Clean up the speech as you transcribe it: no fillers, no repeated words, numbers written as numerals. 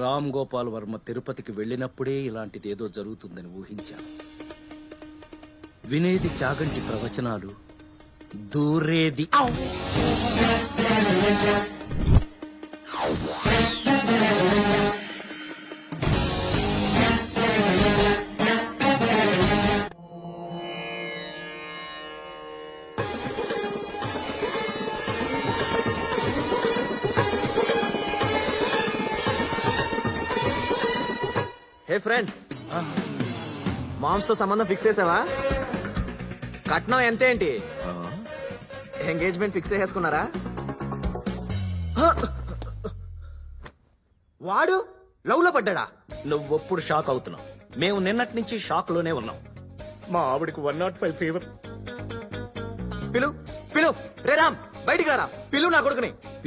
రామ్ గోపాల్ వర్మ తిరుపతికి వెళ్ళినప్పుడే ఇలాంటిదేదో జరుగుతుందని ఊహించాను. వినేది చాగంటి ప్రవచనాలు, దూరేది హే ఫ్రెండ్, మామ్స్ తో సంబంధం ఫిక్స్ చేసావా? కట్నం ఎంతేంటి? ఎంగేజ్మెంట్ ఫిక్స్ చేసుకున్నారా? వాడు లవ్ లో పడ్డా? నువ్వెప్పుడు షాక్ అవుతున్నావు? మేము నిన్నటి నుంచి షాక్ లోనే ఉన్నాం. మా ఆవిడకి 105 ఫీవర్. పిలు పిలు రే రామ్, బయటికి రారా, పిలు నా కొడుకుని.